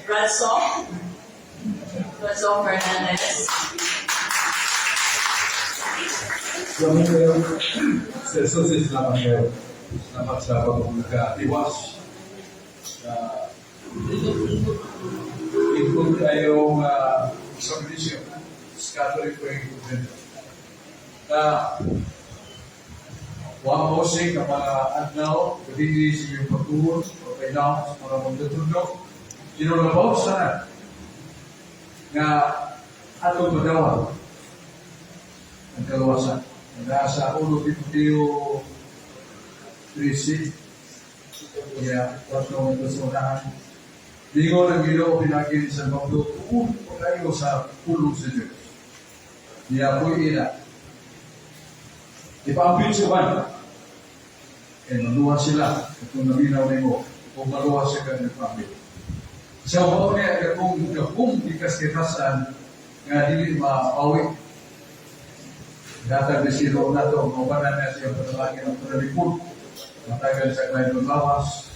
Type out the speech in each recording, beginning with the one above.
Ransom Fernandez. Kami kayo, sa sosis naman kayo. Salamat sa pagkakatiwas. Include tayong submission sa Catholic Praying Community. Huwag posing ng mga adlaw, pwede sa iyong pagtuon, pagkailangan sa mga magdutundok. Sinulabaw sana nga atong madawag ang kaluwasan. Nasa ulo Timoteo 3:6, kaya wato ng kasunahan. Lingo ng Ginoo pinagin sa mundo tuon pagkayo sa pulong sa Diyos. Kaya po ina. Ipaambit sa man. Maluwa sila. Kung naminaw na mo, kung maluwa siya ka nagpaambit. Sa mga niya, kung ikas-kitasan nga dili maawi. Datang di silo na ito, mawanan na siya panalangin ng panalipod. Matagal sa kain ng lawas.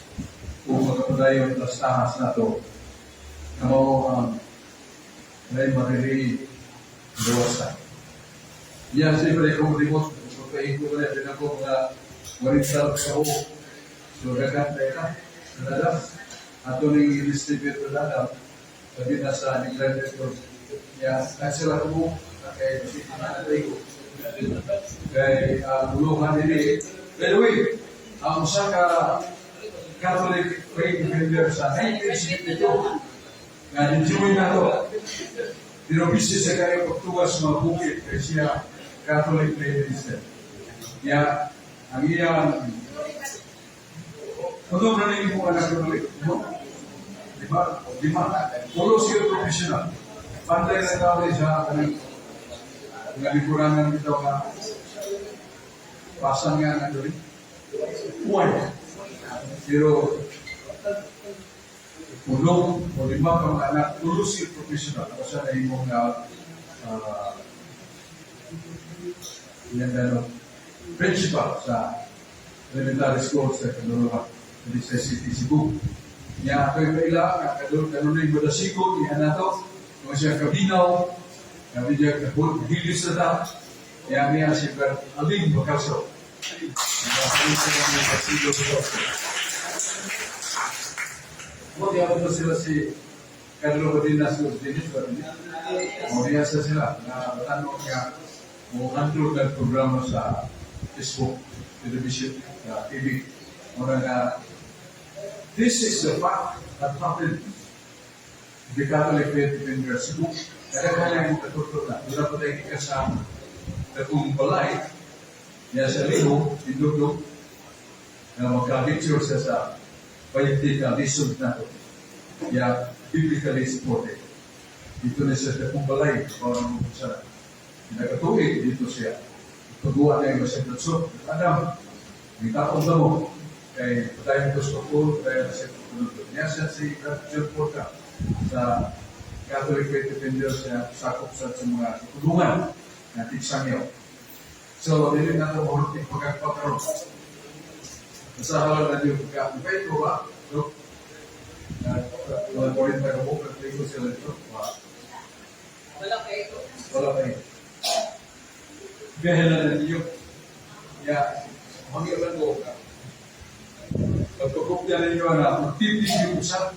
Kung magkapadayon ng tahas na ito. Na mo ang may marili luwasan. Yan, siyempre, kung limot, pagkain ko na din ako mga marital sa ho. So, gagat tayo na. Nadalas. Ato ni distribute na lang. Sabi na sa neglected ko. Yan, sila ko kay natatay ko. Kay bulungan nili. By the way, ang isa ka Catholic Praying Community sa 1972 nga nag-join na to. Dinobisi sa kayo pagtugas mga bukit kay siya Catholic Praying Community. Ya, ang iyang ano na rin yung anak ko ulit? Lima. Puro siya professional. Pantay na tao sa kanang nalikurangan ito nga pasang nga na doon. Buwan. Pero ulong o lima pang anak, puro siya professional. Ako siya na yung mga principal sa elementary school sa Kadulawa. Sa City Cebu. Niya ako'y kailangan nga kanunay mo na sigo, niya na ito. Kung siya kabinaw, kami niya hilis na ta. Niya siya aling bakaso. Aling sa mga kasigo ito. Kung diyan po sila si Carlo Badinas Cruz Dinis, niya sa sila na tanong niya mo handle ng programa sa Facebook, television, TV. This is the fact that happened in the Catholic Faith in Cebu. Kaya kaya yung katuto na. Wala po tayo kasama. Katong balay, niya sa liho, indugdog, na magka-picture siya sa political lisod na ito. Kaya biblically supported. Dito na siya sa katong balay, parang sa nagkatuig dito siya. Pagbuwa na yung masyadotso. Adam, may taong na mo. Kay patayin ko sa pool, patayin ko sa pool. Niya siya si John Porta sa Catholic Faith Defenders na sakop sa mga tulungan na tigsangyaw. So, dili na ito mahulog yung pagkakapakaroon. Nasahalan na yung pagkakapakaroon ko ba? So, wala po rin tayo mo, pagkakapakaroon ko sila ito. Wala kayo. Wala kayo. Gahe na niyo. Ya, mangilan ko ka. Pagkakopya ninyo na, magtipis yung usap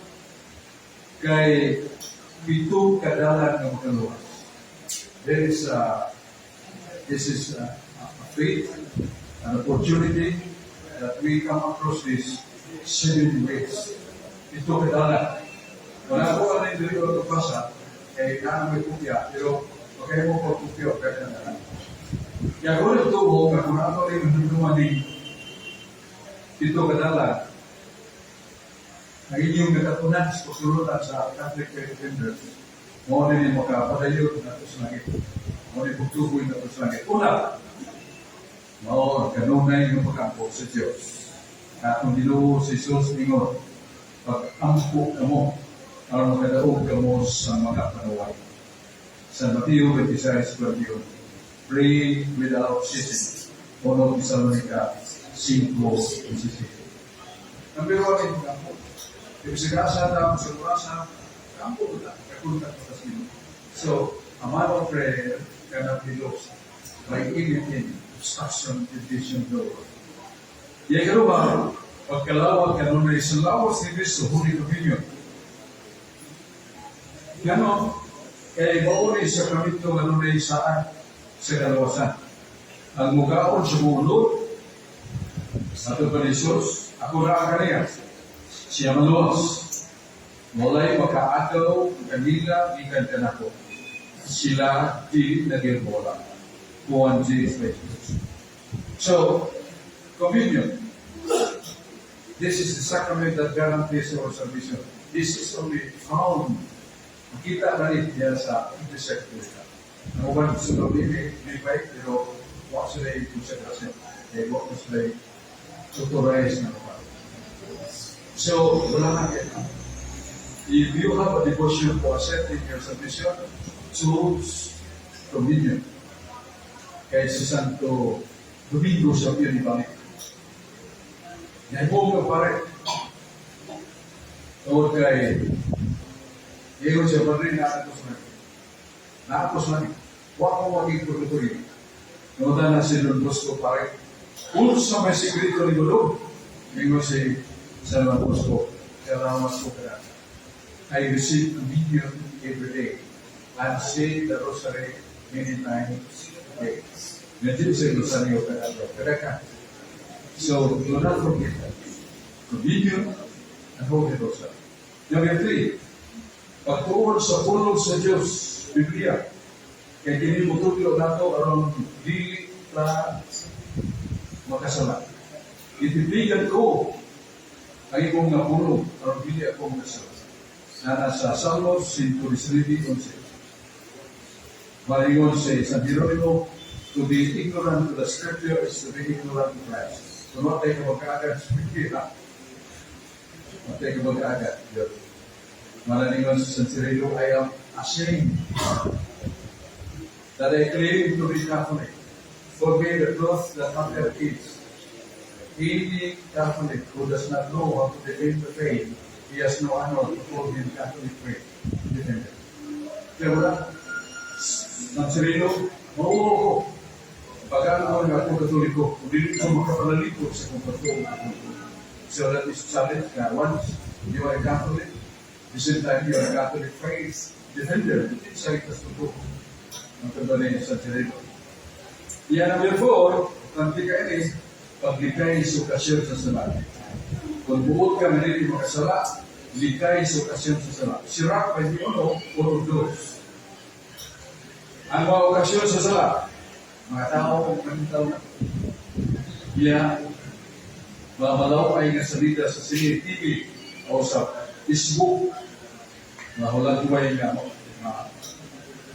kay pito kadalan ng makaluwas. This is a faith, an opportunity that we come across this 7 ways. Pito kadalan. Wala ko ano yung dili ko pasa, kay naan may kupya, pero okay mo po kupya o kaya na. Kaya kung ito mo, kung ano rin nagduduman ni pito kadalan, ang inyong nagkatunan sa pagsurutan sa Catholic Faith Defenders, mo rin yung makapadayo na ito sa langit. Mo rin pagtuboy na ito sa langit. Una, mo kanunay ng pagkampo sa Diyos. At kung dinuo si Jesus ningon, pag-ampo ka mo, para makadaog ka mo sa mga panaway. Sa Mateo 26:21, pray without ceasing. Unang Thessalonica 5:17. Number 1 in Campo. If sigasa daw sa luwasa, kampo na, kakuntat pa sa Ginoo. So, a man of prayer cannot be lost by anything, obstruction, division, door. Yang kedua, pagkalawag kanunay sa lawas ni Cristo, Holy Communion. Ganon, kaya bauri sa kamito kanunay saan sa kalawasan. Ang mukaon sa mulod, ato pa ni Jesus, ako na ang kaniya. Siya maluwas. Mulay makaagaw, kanila, ikan kanako. Sila di nagirbola. Juan J. So, communion. This is the sacrament that guarantees our salvation. This is only found. Makita na rin niya sa Ecclesiastes. Ang uban sa lobby may baik, pero wak sila yung konsentrasyon. Wak sila yung authorize na naman. So, wala na yan. If you have a devotion for accepting your salvation, choose communion. Kaya si Santo Domingo sa piyo ni Balik. Naibong ka pare. O kay Iyon siya pa rin naapos na. Naapos na. Huwag mo maging tuloy-tuloy. Noda na si Don Bosco pare. Kung sa may sikrito ni Gulo, Iyon si San Bosco, salamat po ka. I receive communion every day and say the rosary many times a day. Nandiyo sa rosaryo ka na. Kada. So, do not forget that. Communion and Holy Rosary. Number 3, pagtuon sa pulong sa Diyos, Biblia. Kaya kini mo tutulog nato aron dili na makasala. Itibigan ko ang imong nga pulong aron dili ako makasala. Na nasa Salmos 119:11. Malingon si San Jeronimo, to be ignorant to the Scripture is to be ignorant to Christ. So, matay ka magkaagad sa Biblia. Matay ka magkaagad. Malalingon sa San Cirilo, I am ashamed that I claim to be Catholic. For me, the cloth that matter is. Any Catholic who does not know how to defend the faith, he has no honor to call him Catholic faith. Defender. Kaya wala, San Cirilo, maulo ko. Pag-ano nga ako Katoliko, kung hindi ko makapalaliko sa kong patuong Katoliko. So that is challenge na once you are a Catholic, the same time you are a Catholic faith defender, inside the Subo. Ang tabalay sa Cirilo. Yan ang therefore, paglikay ini, paglikay sa okasyon sa sala. Kung buod ka na rin makasala, likay sa okasyon sa sala. Sirap ay di uno, puro dos. Ang mga okasyon sa sala, mga tao, manitaw na. Yan, mamalaw ay nasalita sa TV o sa Facebook. Mahulang tuway nga mo.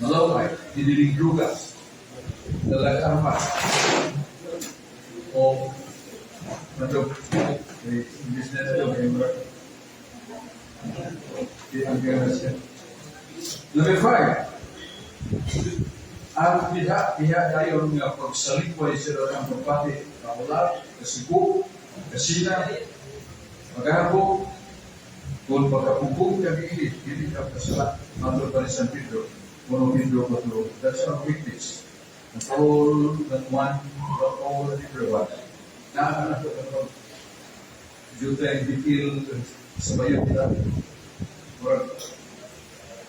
Malaw ay hiniling drugas. Dalag armas. O madog. English na ito. Number 5. Ang iha tayo nga pagsalikway sila ng pagpati, kamulat, kasibo, kasina, maghabog, kung pagkapupong kami hindi ka kasala, matulad pa ni San Pedro, kung Pedro patulog. That's our witness. And all that one, all that everyone. Nakakanak ko ito. Dito yung bikil sa bayan nila. Or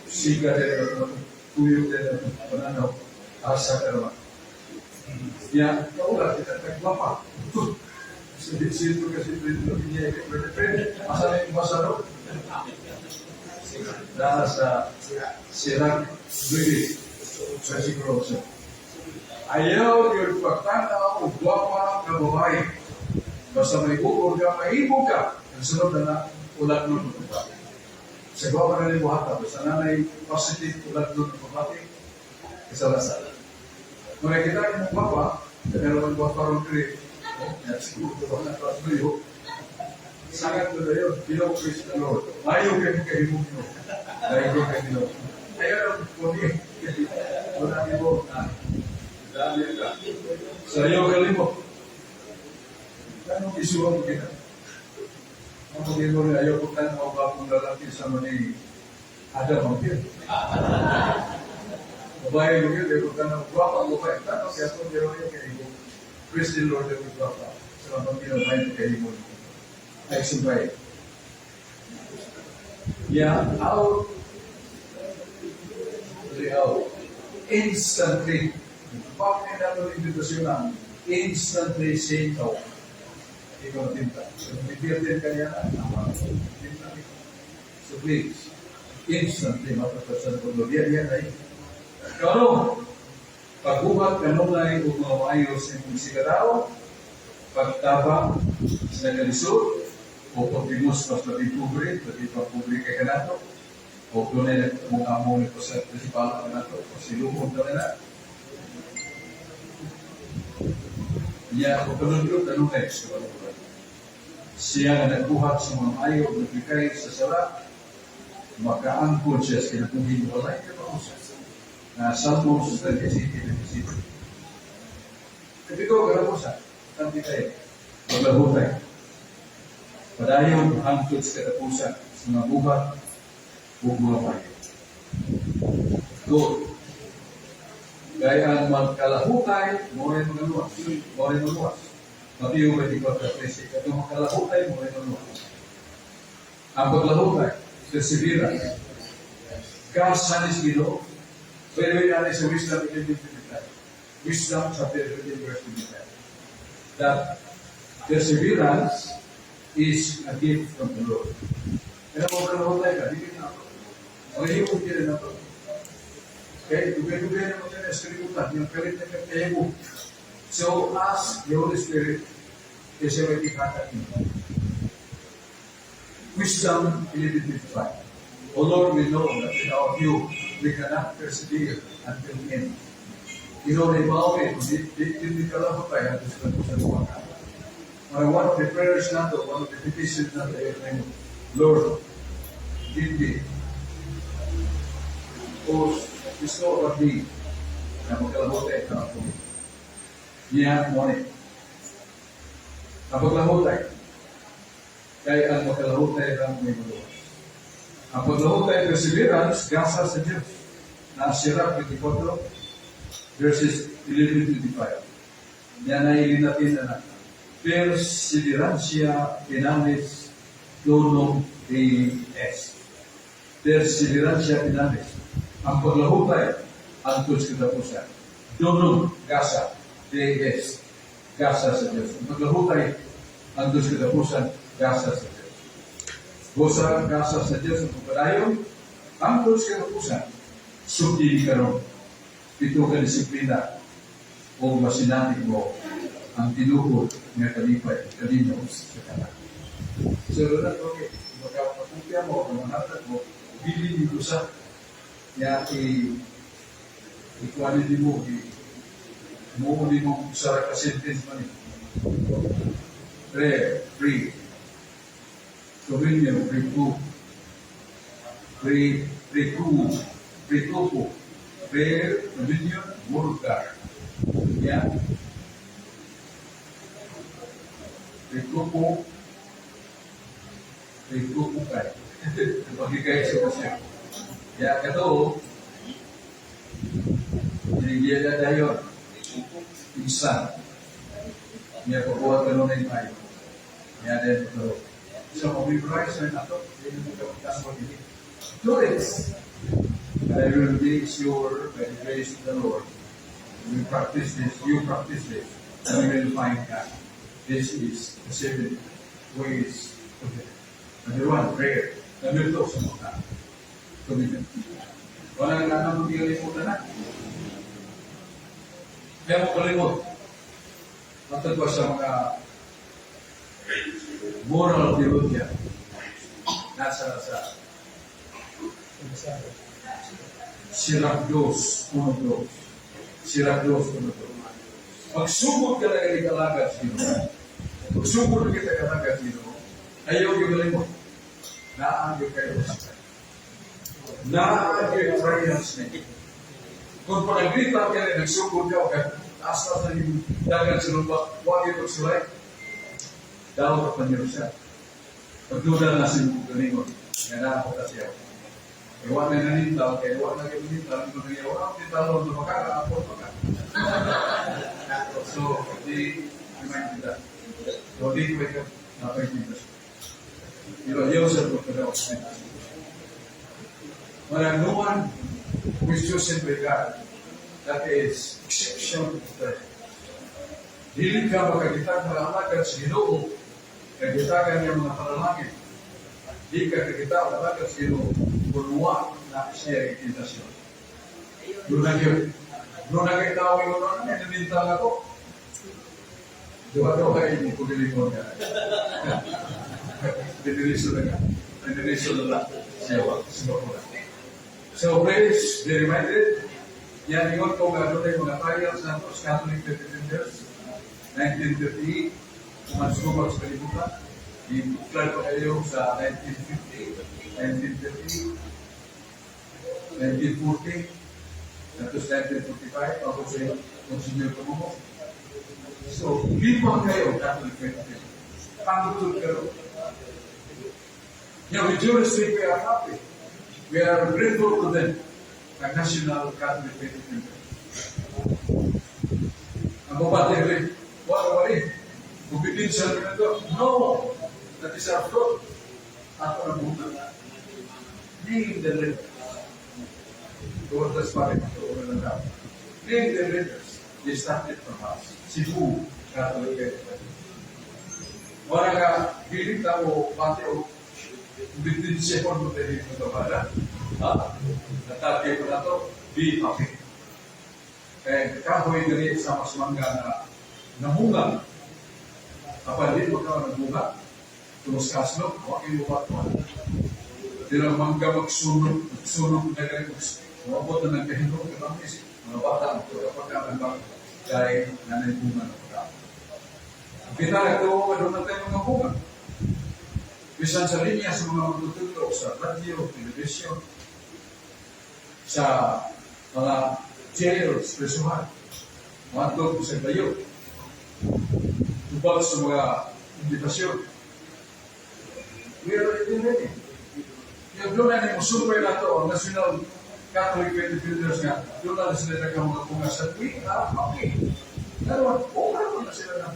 siga din ito, kuyo din ito, pananaw. Asa ka naman. Yan, kaulat, kita nagmapa. Sito kasi ito niya, asa na yung masarap. Dahil sa silang bili, sa siguro siya. Ayaw yung pagtanaw o guwapa na babae. Basta may bukod ka, maibog ka. Ang sunod na ulat nun ng babae. Sa guwapa na rin buhata, basta na may positive ulat nun ng babae. Kesalahan. Mulai kita yang bapak, dalam membuat parang kiri, ya sepuluh tahun atas beliau sangat berdaya. Bila Kristen Lord, ayo kita kehidupan itu, ayo kita hidup. Ayo kemudian orang ibu, dan saya kelima, kan disuruh kita. Ang mo rin ayaw ko tayo mga bagong lalaki sa mani Adam ang yun. Babae mo yun, ayaw ko tayo ng guwapa mo ba? Tanong kaya kung meron yung kaya mo. Praise the Lord, ayaw ko guwapa. Sa mga pagkinabayan kaya mo. Ay sumbay. Yeah, out. Instantly. Bakit natin invitasyon ng instantly say no. Ikaw tinta. So, bibirtin ka niya na. So please, instantly matapasan ko. Yan ay. Kano, pagbuhat ganun ay umayos ng sigaraw, pagtabang sa nagalisod, o pagpimos mas nabipubre, pati pagpubre kay kanato, o kung na mukha mo nito sa principal kanato, o silumon ka na. Iya, o panunod, anong next? Siya nga nagbuhat sa mga ayaw, nagbigay sa sala, makaangkod siya sa kinapuhin mo, walay ka pa siya. Salmo sa City. Tapi ko, gano'n po siya. Tanti tayo. Maglahutay. Padayon hangtod sa katapusan sa mga buhat o mga payo. Good. Gaya ang magkalahutay, mo rin maluwas. Matiyo ba di ba kapresi? Kaya magkalahutay, mo rin maluwas. Ang paglahutay, perseverance. Kasanis Ginoo. Pero yan ay sa Wisdom 11:55. Wisdom chapter 15 verse 55. That perseverance is a gift from the Lord. Kaya mo kalahutay ka, hindi na ako. Magiging ka rin ako. Kaya dugay-dugay na mo tayo sa kalimutan, yung kalit na kaya mo. So ask the Holy Spirit, kasi may ikakak niyo. Wisdom 11:55. O Lord, we know that without you, we cannot persevere until the end. Inoon ay mauwi, hindi ka lang tayo at gusto ko sa mga kata. One of the prayers nato, one of the petitions nato ay Lord, give me restore me na magkalahutay ka ako. Niya mo ni. Ang pagkalahutay, kaya ang magkalahutay lang may maluwas. Ang paglahutay perseverance, gasa sa Diyos. Na Sirach 24, verses 11-25. Yan ay ilinatin na natin. Perseverancia finalis donum Dei est. Perseverancia finalis. Ang paglahutay, ang tuos katapusan. Donum, gasa, Dei est. Gasa sa Diyos. Ang paglahutay, ang tuos katapusan, gasa sa Diyos. Bosa gasa sa Diyos ang pagpadayon, ang tulos katapusan, sukti karon. Ito ka disiplina o masinatig mo ang tinuhod nga kalipay, kalino sa kanan. So, na ito, magkapatupya mo, ang manatag mo, bilin dito sa niya ikuanin din mo, muuli mo sa ka-sentence man ito. Free. Dominion, Prekupo, Dominion, Murgar. Yan. Prekupo kayo. Pagkikay sa kasya. Kaya kato, binigyan na tayo. Insan. Niya pagkuha ka nun ay tayo. Niya din ito. So, we memorize and that's what you need. Do it. I will teach your by the grace of the Lord. We practice this, you practice this, and we will find that this is the 7 ways of it. Number 1, prayer. Number 2, sumunod. Commitment. Walang nanang magigalimutan na. Kaya mo kalimot. Matag ba sa mga moral theology nasa Sirach 2:1. Sirach 2:1. Magsugod ka na ng kalagad sino. Magsugod ka na kalagad sino. Ayaw gibalin mo. Naagyo kayo sa naagyo trials na. Kung panagrita ka na nagsugod ka, taas na yung dagan sa lupa, huwag ito sulay. Daw ka pa niyo siya. Pagduda na si Galingon, nga na ako siya. Ewan na nanintal, kaya ewan na kayo nanintal, ito na ewan ang tintalon na makakaapot pa ka. So, di remind kita. So, di ko ikaw napagkita. Pero ayaw sa ito ka daw. Walang no one who is chosen by God. That is exception to that. Dili ka makakita ng malalagan sa Ginoo, kagitagan niya mga panalangin. Di ka kakita malalagan sa Ginoo, punuan na siya ikitasyon. Doon na yun. Doon na kayo tawag ko na, nanintal ako. Doon kayo hindi ko nilingon ka. Diniriso na ka. Diniriso na lang. So please be reminded, yan yun kung ano tayo mga trials na ito, Catholic Defenders, 1938, sumasubak sa kalibutan. I-declare ko kayo sa 1950, 1950, 1940, tapos 1945, ako sa Monsignor Kamumo. So, limang kayo, Catholic Defenders. Pangutod kayo. Now, with jurisdiction, we are happy. We are grateful to them, the National Catholic Defenders. Ang mabati rin, wala rin. Kubitin siya rin ito. No! That is our fault. Ako na muna. Name the letters. Doon tas pa rin ito. Name the letters. They started from us. Cebu, Catholic Defenders. Wala ka, bilit ako, pati o, kubitin siya kung mo tayo ito ba? Natagay ko na ito, be happy. Kaya kahoy gani sa mas mangga na namunga. Kapag din mo ka namunga, tulos kaslo, huwag yung lupa ko. Di lang mangga magsunod na gani, mabot na nagkahinog, mga bata, kapag ka nabang, dahil nanay bunga na pagka. Pinala ito, doon na tayo mga bunga. Bisan sa linya sa mga magtututo, sa radio, television, sa mga jails, presuhan, matog sa bayo, tubag sa mga invitasyon. We are ready. Yung doon na yung super na ito, ang National Catholic Defenders nga, doon na sila na mga pungasan, we are happy. Ano na sila na.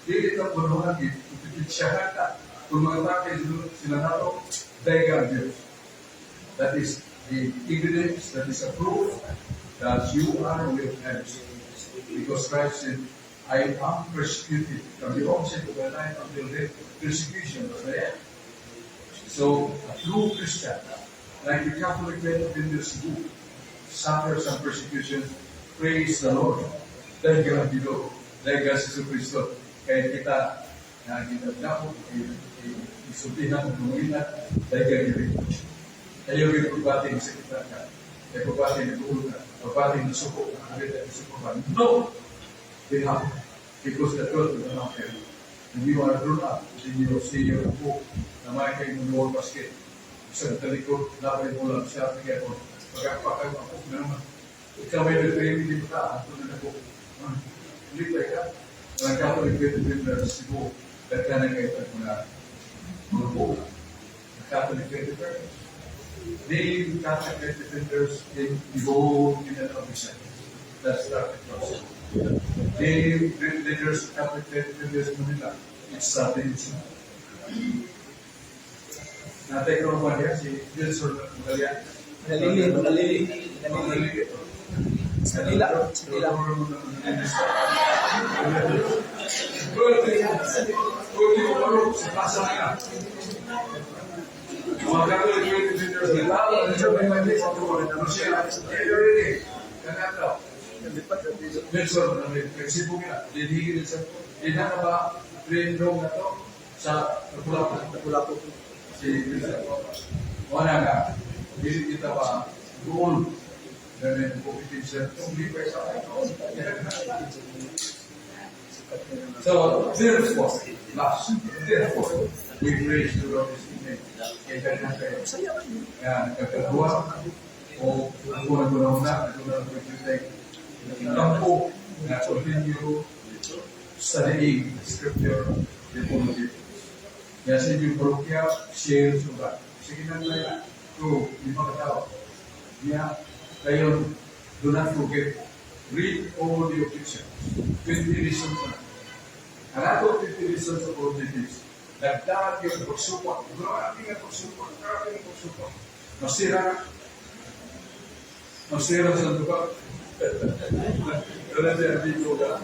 Hindi ito punuhan, ipipitsyahan ka. Kung mga takay sila na ito, they are Diyos. That is the evidence, that is a proof that you are with us. Because Christ said, I am persecuted from the onset of my life until death, persecution was there. So, a true Christian, like the Catholic Defenders do, suffer some persecution, praise the Lord. Dahil ka dito, dahil ka sa Kristo, kaya kita, na kita dapat, isultihan ng mga dahil ka dito. Ayaw yung pagbating sa kita ka. Kaya pagbating na tulo ka. Pagbating na suko. No! They have. Because the truth is not there. And you are grown up. Then you will see your book. Na may kayo ng Lord basket. Sa talikod, lapay mo lang siya. Kaya po, pagkakapakay mo ako. Naman. Ikaw may nag-training dito ka. Ito na ako. Hindi pa ka. Walang Catholic Defenders Cebu. Kaya na kayo mga book. Catholic Defenders. They Catholic Defenders in Ibo in the Commission. That's the process. They leaders Catholic Defenders Manila. It's something. Natay ko naman yan, si Wilson Magalia. Manalili. Manila. Pwede ko parang sa klasa nila. Mga Catholic Defenders nila, ano siya, ready. Kanata. Wilson, nagsipo ka, dihigil sa, hindi na ba, train dong na to, sa Napulapo. Si Wilson. Wala nga, hindi kita ba, doon, dahil pupitin siya, hindi pa isa kayo. So, therefore, we praise the Lord this evening. Kaya natin, nagkakaguwa, o ang unang-una, lang po na continue studying the scripture, the Bible. Kaya sa inyong parokya, share suga. Sige na tayo. So, 5 katao. Kaya, kayo, do not forget, read all the objections. 20 reasons na. Ang ato 20 reasons of objectives. Dagdag yung pagsupot. Grabe nga pagsupot. Grabe nga pagsupot. Masira sa lupa. Wala siya dito ka.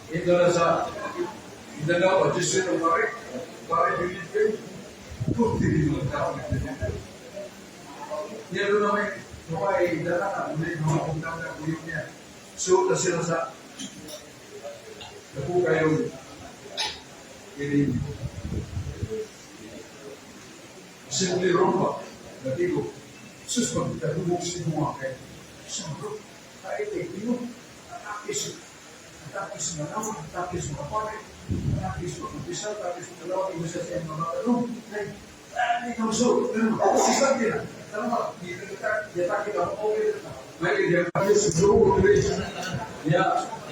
Ito na sa Mindanao, District of Pare. Pare Bilibid. Kung hindi mo tao nagtitinda. Yan doon naman, may dala na, may mga puntang na kuyong niya. So, na sila sa naku kayong ini simple rompa na digo sus pagkahubog si mga kayo siyempre kahit ay ino atakis na naman atakis mga pare atakis mga kumpisal atakis mga dalawa inusa sa mga tanong ay ikaw so sisang din tama diatakit ako okay may diatakit sa grupo ya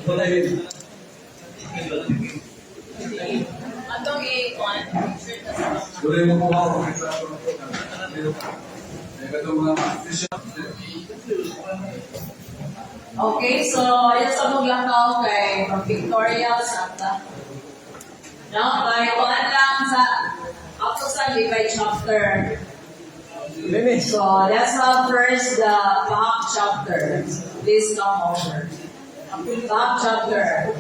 palahin Atong i-on. Dole mo po ako ng trato na po. May katong mga official. Okay, so ayan sa maglakaw kay from Victoria Santa. Now, by one lang sa ako sa Levi chapter. So let's have first the back chapter. Please come over. Back chapter.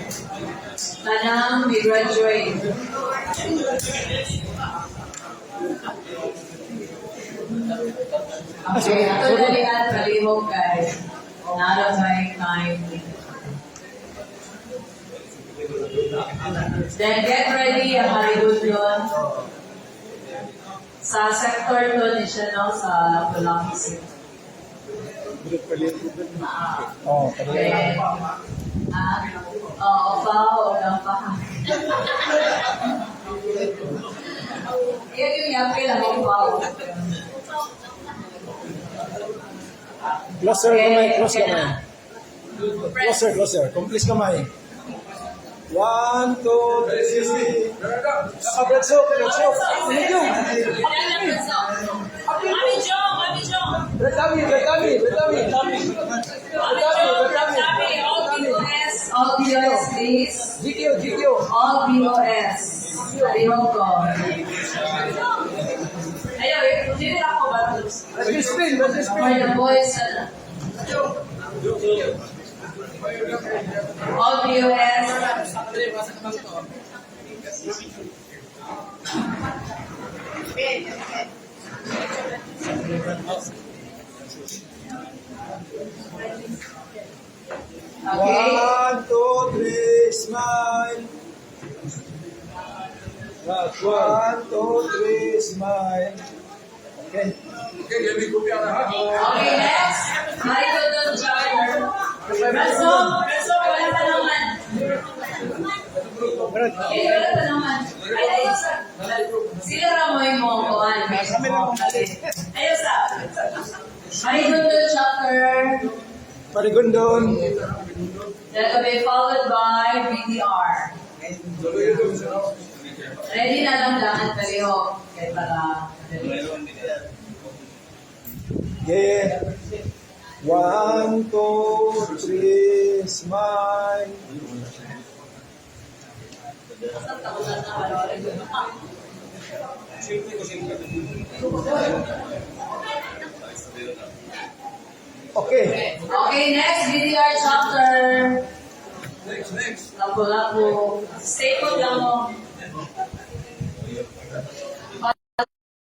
Tanang we graduate. Okay, ito dalihan palihog kay nara may time. Then get ready ang harigod yun. Sa sector to ni siya no, sa Lapu-Lapu. Oh, Okay. Pao, ng paha. Yan yung yapi lang yung pao. Closer kamay, close Okay, kamay. Closer. Complete kamay. 1, 2, 3. Naka-bredso. Medyo. Bretami. All BOS, please. GQ. All BOS. Palihog ko. Ayaw, hindi ako ba? Let's be spin. For the boys, all BOS. Okay. 1, 2, 3, smile. 1, 2, 3, smile. Okay. Okay, yan may kopya na ha. Okay, next. Michael Don Charter. Raso, wala pa naman. Wala pa naman. Ay, sila ramoy mo kuhan. Ayos sa. Michael Don Charter. Parigondon. That will be followed by BDR. Ready na lang lahat pareho. Kaya para Yeah. 1, 2, 3, smile. Okay. Okay, next BDR chapter. Next. Lapu-Lapu. Stay put lang mo.